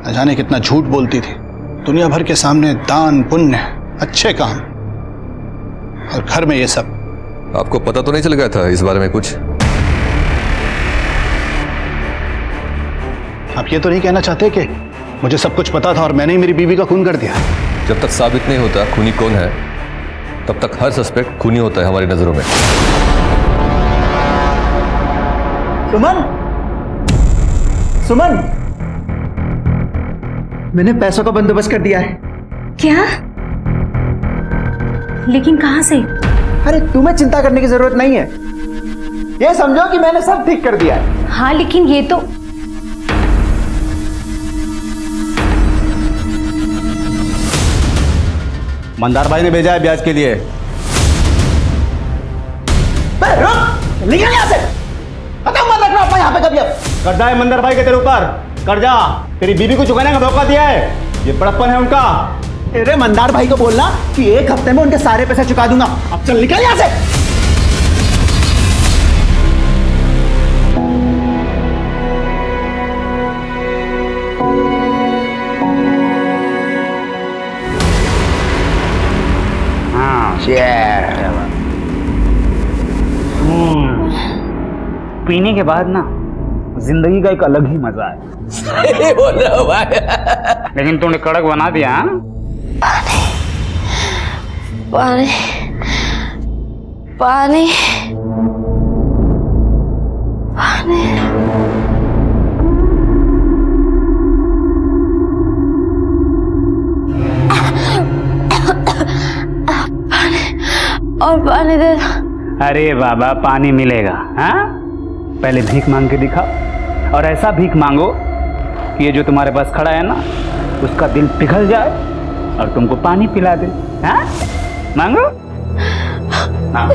न जाने कितना झूठ बोलती थी दुनिया भर के सामने। दान पुण्य, अच्छे काम, और घर में ये सब। आपको पता तो नहीं चल गया था इस बारे में कुछ? आप ये तो नहीं कहना चाहते कि मुझे सब कुछ पता था और मैंने ही मेरी बीवी का खून कर दिया? जब तक साबित नहीं होता खूनी कौन है, तब तक हर सस्पेक्ट खूनी होता है हमारी नजरों में। सुमन, सुमन, मैंने पैसों का बंदोबस्त कर दिया है। क्या? लेकिन कहां से? अरे तुम्हें चिंता करने की जरूरत नहीं है। ये समझो कि मैंने सब ठीक कर दिया है। हाँ, लेकिन ये तो मंदार भाई ने भेजा है ब्याज के लिए। निकल यहाँ से, खत्म मत रखना अपना यहाँ पे कभी। अब कर्जा है मंदार भाई के तेरे ऊपर, कर्जा तेरी बीवी को चुकाने का मौका दिया है। ये बड़प्पन है उनका। तेरे मंदार भाई को बोलना कि 1 हफ्ते में उनके सारे पैसे चुका दूंगा। अब चल निकल यहाँ से। पीने के बाद ना जिंदगी का एक अलग ही मजा है। बोल रहा हूँ भाई। लेकिन तूने कड़क बना दिया। पानी पानी पानी और पानी दे। अरे बाबा, पानी मिलेगा। हाँ, पहले भीख मांग के दिखाओ, और ऐसा भीख मांगो कि ये जो तुम्हारे पास खड़ा है ना, उसका दिल पिघल जाए और तुमको पानी पिला दे। हाँ, मांगो। हाँ।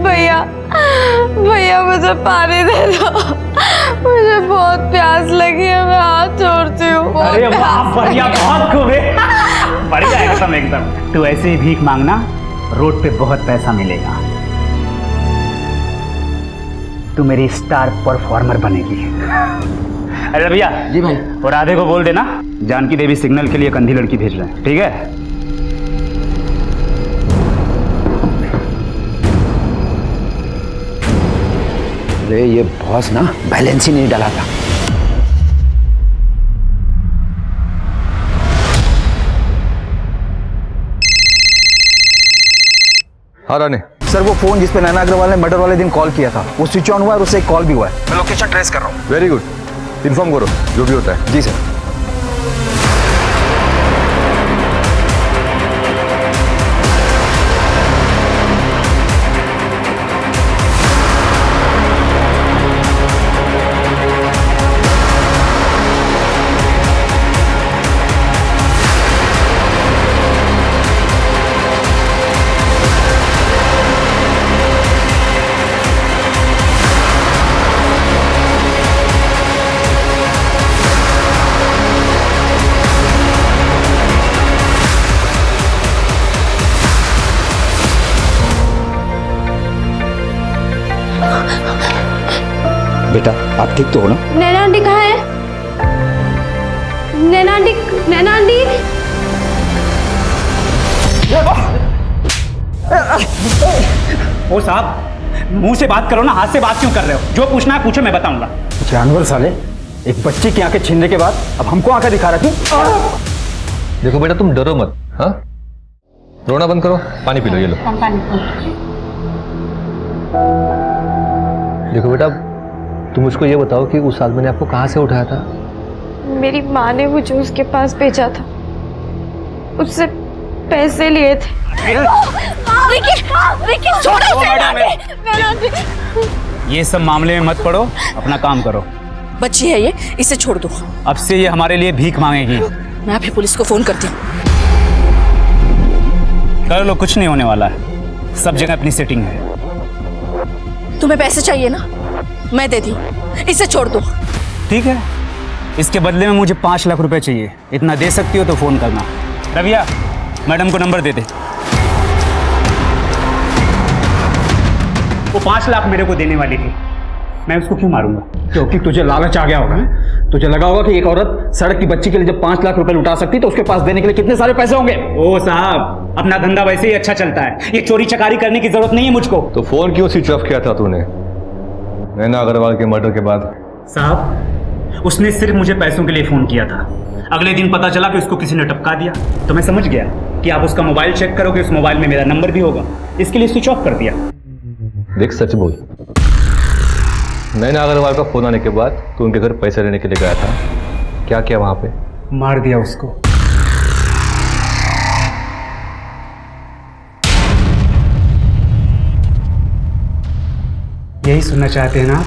भैया भैया मुझे पानी दे दो, मुझे बहुत प्यास लगी है, मैं हाथ जोड़ती हूँ। अरे वाह, बढ़िया, बहुत खूब है। बढ़िया एकदम एकदम। तू ऐसे ही भीख मांगना, रोड पे बहुत पैसा मिलेगा। तू मेरी स्टार परफॉर्मर बनेगी। अरे भैया जी भाई। और राधे को बोल देना जानकी देवी सिग्नल के लिए एक अंधी लड़की भेज रहे हैं, ठीक है? अरे ये बॉस ना बैलेंस ही नहीं डाला था। हाँ रानी। सर, वो फोन जिस पे नैना अग्रवाल ने मर्डर वाले दिन कॉल किया था, वो स्विच ऑन हुआ है और उससे एक कॉल भी हुआ है। मैं लोकेशन ट्रेस कर रहा हूँ। वेरी गुड, इन्फॉर्म करो जो भी होता है। जी सर। आप ठीक तो हो ना? नैना आंटी कहाँ है? नैना आंटी, नैना आंटी। ओ साहब, मुंह से बात करो ना, हाथ से बात क्यों कर रहे हो? जो पूछना है पूछो, मैं बताऊंगा। जानवर साले, एक बच्चे की आंखें छीनने के बाद अब हमको आंखें दिखा रहा तू। देखो बेटा, तुम डरो मत, हाँ? रोना बंद करो, पानी पी लो, ये लो। देखो बेटा, तुम मुझको ये बताओ कि उस आदमी ने आपको कहाँ से उठाया था? मेरी माँ ने मुझे उसके पास भेजा था, उससे पैसे लिए थे। ये सब मामले में मत पड़ो, अपना काम करो। बच्ची है ये, इसे छोड़ दो। अब से ये हमारे लिए भीख मांगेगी। मैं अभी पुलिस को फोन करती हूँ। कर लो, कुछ नहीं होने वाला है, सब जगह अपनी सेटिंग है। तुम्हें पैसे चाहिए ना, मैं देती हूँ, इसे छोड़ दो। ठीक है, इसके बदले में मुझे 5 लाख रुपए चाहिए। इतना दे सकती हो तो फोन करना। रविया, मैडम को नंबर दे दे। वो 5 लाख मेरे को देने वाली थी, मैं उसको क्यों मारूंगा? क्योंकि तुझे लालच आ गया होगा। तुझे लगा होगा कि एक औरत सड़क की बच्ची के लिए जब 5 लाख रुपए लुटा सकती तो उसके पास देने के लिए कितने सारे पैसे होंगे। ओ साहब, अपना धंधा वैसे ही अच्छा चलता है, ये चोरी चकारी करने की जरूरत नहीं है मुझको। तो फोन क्यों स्विच ऑफ किया था तूने नैना अग्रवाल के मर्डर के बाद? साहब, उसने सिर्फ मुझे पैसों के लिए फोन किया था। अगले दिन पता चला कि उसको किसी ने टपका दिया, तो मैं समझ गया कि आप उसका मोबाइल चेक करोगे, उस मोबाइल में मेरा नंबर भी होगा, इसके लिए स्विच ऑफ कर दिया। देख, सच बोल, नैना अग्रवाल का फोन आने के बाद तू उनके घर पैसे लेने के लिए गया था, क्या किया वहां पे? मार दिया उसको। यही सुनना चाहते हैं ना आप?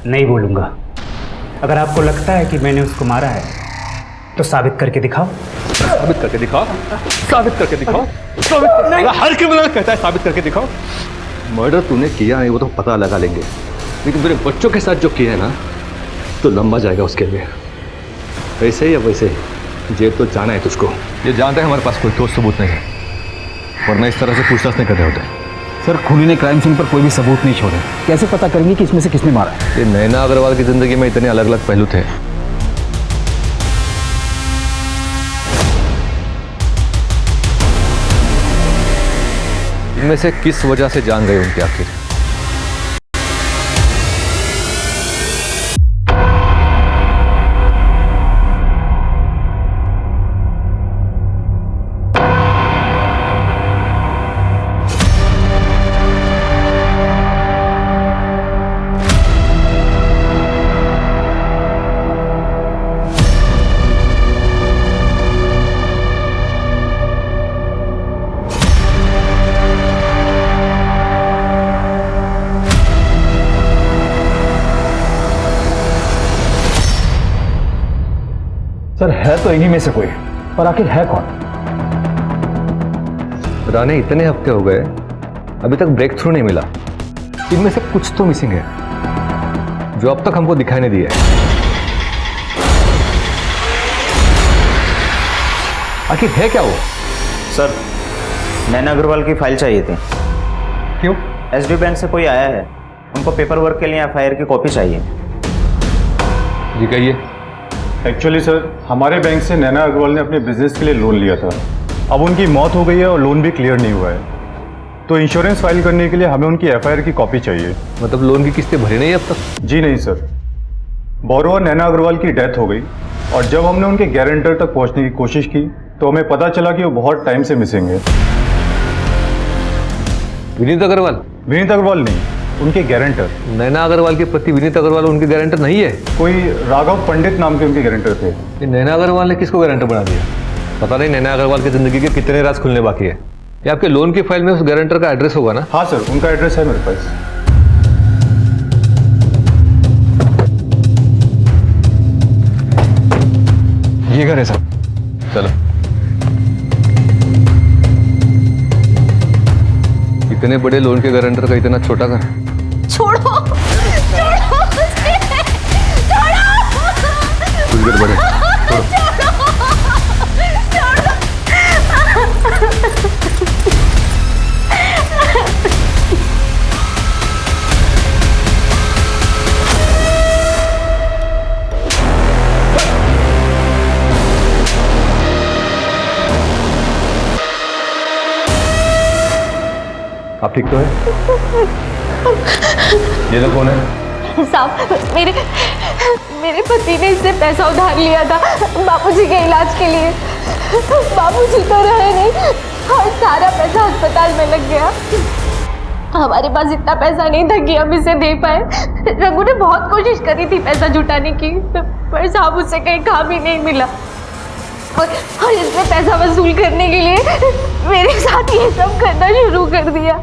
नहीं बोलूंगा। अगर आपको लगता है कि मैंने उसको मारा है तो साबित करके दिखाओ। साबित करके दिखाओ, साबित करके दिखाओ, साबित कर... हर क्रिमिनल कहता है साबित करके दिखाओ। मर्डर तूने किया नहीं वो तो पता लगा लेंगे, लेकिन तेरे बच्चों के साथ जो किया है ना, तो लंबा जाएगा उसके लिए। वैसे ही या वैसे जेल तो जाना है तुझको। ये जानते हैं हमारे पास कोई ठोस सबूत नहीं है, वरना इस तरह से पूछताछ नहीं कर रहे होते। सर, खूनी ने क्राइम सीन पर कोई भी सबूत नहीं छोड़े, कैसे पता करेंगे कि इसमें से किसने मारा है? ये नैना अग्रवाल की जिंदगी में इतने अलग अलग पहलू थे। इनमें से किस वजह से जान गए उनके आखिर? सर, है तो इन्हीं में से कोई, पर आखिर है कौन? राने, इतने हफ्ते हो गए, अभी तक ब्रेक थ्रू नहीं मिला। इनमें से कुछ तो मिसिंग है जो अब तक हमको दिखाई नहीं दिया है। आखिर है क्या वो? सर, नैना अग्रवाल की फाइल चाहिए थी। क्यों? एसडी बैंक से कोई आया है, उनको पेपर वर्क के लिए एफआईआर की कॉपी चाहिए। जी कहिए। एक्चुअली सर, हमारे बैंक से नैना अग्रवाल ने अपने बिजनेस के लिए लोन लिया था। अब उनकी मौत हो गई है और लोन भी क्लियर नहीं हुआ है, तो इंश्योरेंस फाइल करने के लिए हमें उनकी एफआईआर की कॉपी चाहिए। मतलब लोन की किस्तें भरी नहीं अब तक? जी नहीं सर, बोरोवर नैना अग्रवाल की डेथ हो गई और जब हमने उनके गारंटर तक पहुंचने की कोशिश की तो हमें पता चला कि वो बहुत टाइम से मिसिंग है। विनीत अग्रवाल? विनीत अग्रवाल नहीं, उनके गारंटर। नैना अग्रवाल के पति विनीत अग्रवाल उनके गारंटर नहीं है? कोई राघव पंडित नाम के उनके गारंटर थे। ये नैना अग्रवाल ने किसको गारंटर बना दिया? पता नहीं नैना अग्रवाल की जिंदगी के कितने राज खुलने बाकी है। ये आपके लोन की फाइल में उस गारंटर का एड्रेस होगा ना? हाँ सर, उनका एड्रेस है मेरे पास। ये घर है सर। चलो। इतने बड़े लोन के गारंटर का इतना छोटा घर? छोड़ो, छोड़ो मुझे, छोड़ो। कुछ गड़बड़ है। छोड़ो। ठीक तो है? ये लोग कौन है? साहब मेरे पति ने इससे पैसा उधार लिया था बापूजी के इलाज के लिए। बापूजी तो रहे नहीं और सारा पैसा अस्पताल में लग गया। हमारे पास इतना पैसा नहीं था कि हम इसे दे पाए। रघु ने बहुत कोशिश करी थी पैसा जुटाने की, पर साहब उससे कहीं काम ही नहीं मिला और इसने पैसा वसूल करने के लिए मेरे साथ ये सब करना शुरू कर दिया।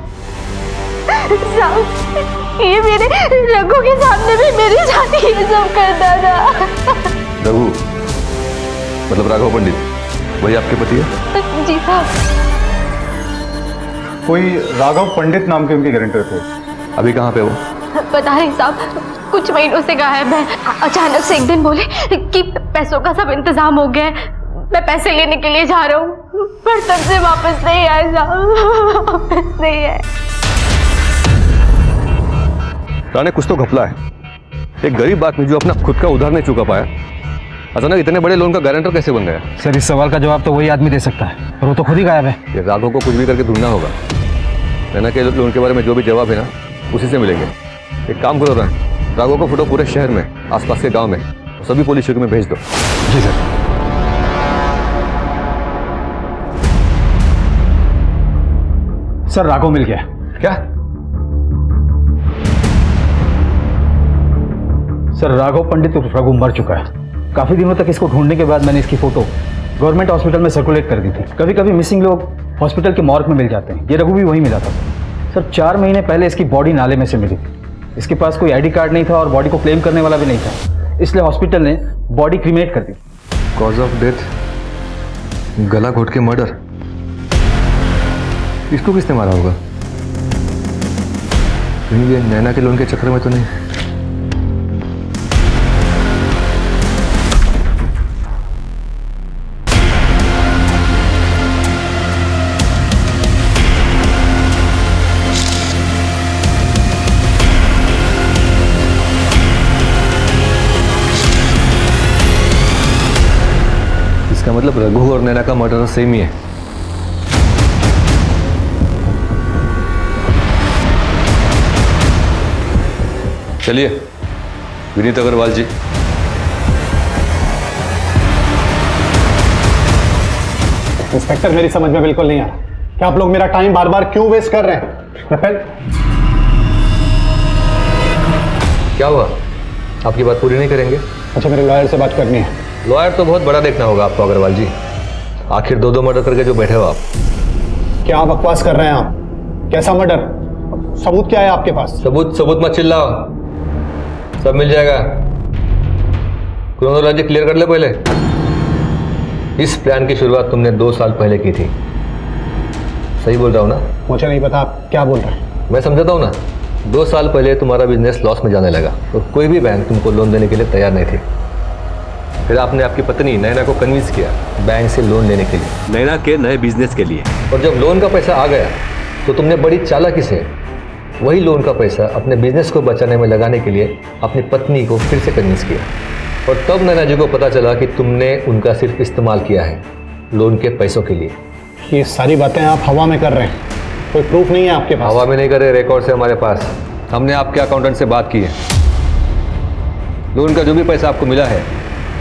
साहब ये मेरे रघु के सामने भी मेरे साथ ये सब करता था। रघु मतलब राघव पंडित, वही आपके पति है? जी साहब। कोई राघव पंडित नाम के उनके गारंटर थे। अभी कहाँ पे वो? पता नहीं साहब, कुछ महीनों से गायब है। अचानक से एक दिन बोले कि पैसों का सब इंतजाम हो गया है, मैं पैसे लेने के लिए जा रहा हूँ, पर तब से वापस नहीं आए साहब, वापस नहीं आए। राणे कुछ तो घपला है। एक गरीब आदमी जो अपना खुद का उधार नहीं चुका पाया, अचानक इतने बड़े लोन का गारंटर कैसे बन गया? सर इस सवाल का जवाब तो वही आदमी दे सकता है, और वो तो खुद ही गायब है। ये राघव को कुछ भी करके ढूंढना होगा। नैना के लोन के बारे में जो भी जवाब है ना, उसी से मिलेंगे। एक काम करो राणे, राघव का फोटो पूरे शहर में, आसपास के गांव में, सभी पुलिस चौकी में भेज दो। जी सर। सर राघव मिल गया। क्या? सर राघव पंडित उर्फ रघु मर चुका है। काफी दिनों तक इसको ढूंढने के बाद मैंने इसकी फोटो गवर्नमेंट हॉस्पिटल में सर्कुलेट कर दी थी। कभी कभी मिसिंग लोग हॉस्पिटल के मॉर्ग में मिल जाते हैं, ये रघु भी वहीं मिला था। सर 4 महीने पहले इसकी बॉडी नाले में से मिली थी। इसके पास कोई आईडी कार्ड नहीं था और बॉडी को क्लेम करने वाला भी नहीं था, इसलिए हॉस्पिटल ने बॉडी क्रीमेट कर दी। कॉज ऑफ डेथ गला घोट के मर्डर। इसको किसने मारा होगा? कहीं ये नैना के लोन के चक्कर में तो नहीं? इसका मतलब रघु और नैना का मर्डर सेम ही है। चलिए विनीत अग्रवाल जी। इंस्पेक्टर मेरी समझ में बिल्कुल नहीं आ रहा कि आप लोग मेरा टाइम बार बार क्यों वेस्ट कर रहे हैं। क्या हुआ? आपकी बात पूरी नहीं करेंगे? अच्छा मेरे लॉयर से बात करनी है। लॉयर तो बहुत बड़ा देखना होगा आपको अग्रवाल जी। आखिर 2 मर्डर करके जो बैठे हो आप। क्या बकवास कर रहे हैं आप? कैसा मर्डर? सबूत क्या है आपके पास? सबूत मत चिल्लाओ, सब मिल जाएगा। क्रोनोलॉजी क्लियर कर ले पहले। इस प्लान की शुरुआत तुमने 2 साल पहले की थी, सही बोल रहा हूँ ना? मुझे नहीं पता आप क्या बोल रहे हैं। मैं समझाता हूँ ना। 2 साल पहले तुम्हारा बिजनेस लॉस में जाने लगा और कोई भी बैंक तुमको लोन देने के लिए तैयार नहीं थी। फिर आपने आपकी पत्नी नैना को कन्विंस किया बैंक से लोन लेने के लिए, नैना के नए बिजनेस के लिए। और जब लोन का पैसा आ गया तो तुमने बड़ी चालाकी से वही लोन का पैसा अपने बिजनेस को बचाने में लगाने के लिए अपनी पत्नी को फिर से कन्विंस किया। और तब नैना जी को पता चला कि तुमने उनका सिर्फ इस्तेमाल किया है लोन के पैसों के लिए। ये सारी बातें आप हवा में कर रहे हैं, कोई प्रूफ नहीं है आपके पास? हवा में नहीं कर रहे, रिकॉर्ड से हमारे पास। हमने आपके अकाउंटेंट से बात की है। लोन का जो भी पैसा आपको मिला है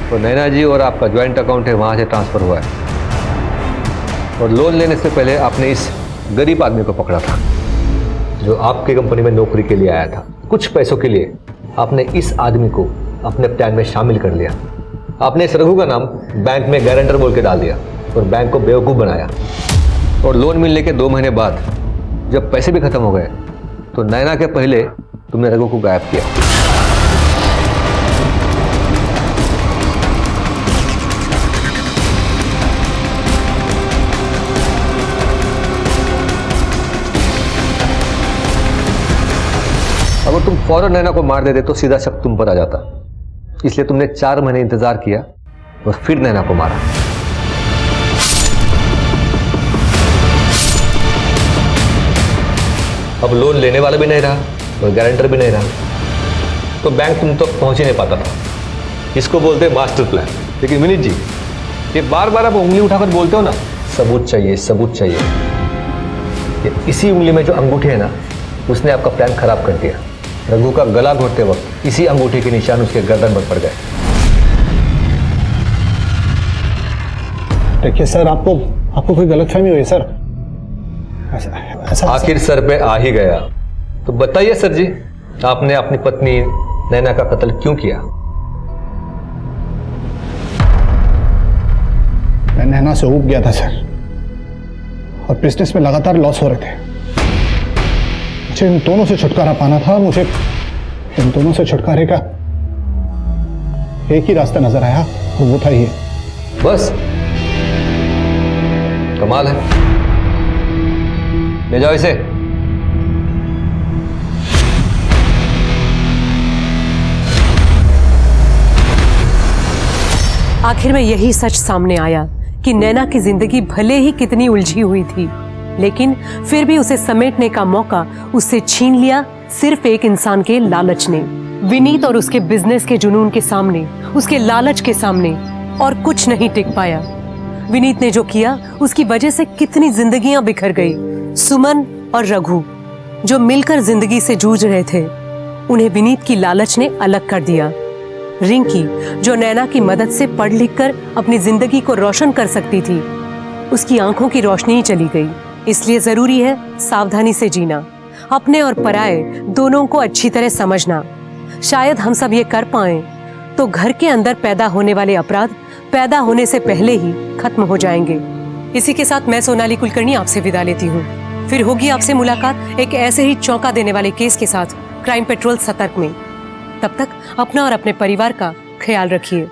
वो नैना जी और आपका ज्वाइंट अकाउंट है, वहाँ से ट्रांसफ़र हुआ है। और लोन लेने से पहले आपने इस गरीब आदमी को पकड़ा था जो आपकी कंपनी में नौकरी के लिए आया था। कुछ पैसों के लिए आपने इस आदमी को अपने प्लान में शामिल कर लिया। आपने इस रघु का नाम बैंक में गारंटर बोल के डाल दिया और बैंक को बेवकूफ़ बनाया। और लोन मिलने के 2 महीने बाद जब पैसे भी खत्म हो गए तो नैना के पहले तुमने रघु को गायब किया। अगर तुम फौरन नैना को मार देते तो सीधा शक तुम पर आ जाता, इसलिए तुमने 4 महीने इंतजार किया और फिर नैना को मारा। अब लोन लेने वाला भी नहीं रहा और गारंटर भी नहीं रहा, तो बैंक तुम तक पहुंच ही नहीं पाता था। इसको बोलते हैं मास्टर प्लान। लेकिन विनीत जी, ये बार बार आप उंगली उठाकर बोलते हो ना, सबूत चाहिए सबूत चाहिए। ये इसी उंगली में जो अंगूठी है ना, उसने आपका प्लान खराब कर दिया। रघु का गला घोटते वक्त इसी अंगूठी के निशान उसके गर्दन पर पड़ गए। देखिए सर, आपको कोई गलतफहमी हुई सर? ऐसा आखिर सर पे आ ही गया तो बताइए सर जी, आपने अपनी पत्नी नैना का कत्ल क्यों किया? मैं नैना से ऊब गया था सर, और बिजनेस में लगातार लॉस हो रहे थे। मुझे इन दोनों से छुटकारा पाना था। मुझे इन दोनों से छुटकारे का एक ही रास्ता नजर आया, और वो था ये। बस? कमाल है। ले जाओ इसे। आखिर में यही सच सामने आया कि नैना की जिंदगी भले ही कितनी उलझी हुई थी, लेकिन फिर भी उसे समेटने का मौका उससे छीन लिया सिर्फ एक इंसान के लालच ने। विनीत और उसके बिजनेस के जुनून के सामने, उसके लालच के सामने और कुछ नहीं टिक पाया। विनीत ने जो किया उसकी वजह से कितनी जिंदगियां बिखर गई। सुमन और रघु जो मिलकर जिंदगी से जूझ रहे थे, उन्हें विनीत की लालच ने अलग कर दिया। रिंकी जो नैना की मदद से पढ़ लिख कर अपनी जिंदगी को रोशन कर सकती थी, उसकी आंखों की रोशनी ही चली गई। इसलिए जरूरी है सावधानी से जीना, अपने और पराये दोनों को अच्छी तरह समझना। शायद हम सब ये कर पाएं तो घर के अंदर पैदा होने वाले अपराध पैदा होने से पहले ही खत्म हो जाएंगे। इसी के साथ मैं सोनाली कुलकर्णी आपसे विदा लेती हूँ। फिर होगी आपसे मुलाकात एक ऐसे ही चौंका देने वाले केस के साथ क्राइम पेट्रोल सतर्क में। तब तक अपना और अपने परिवार का ख्याल रखिए।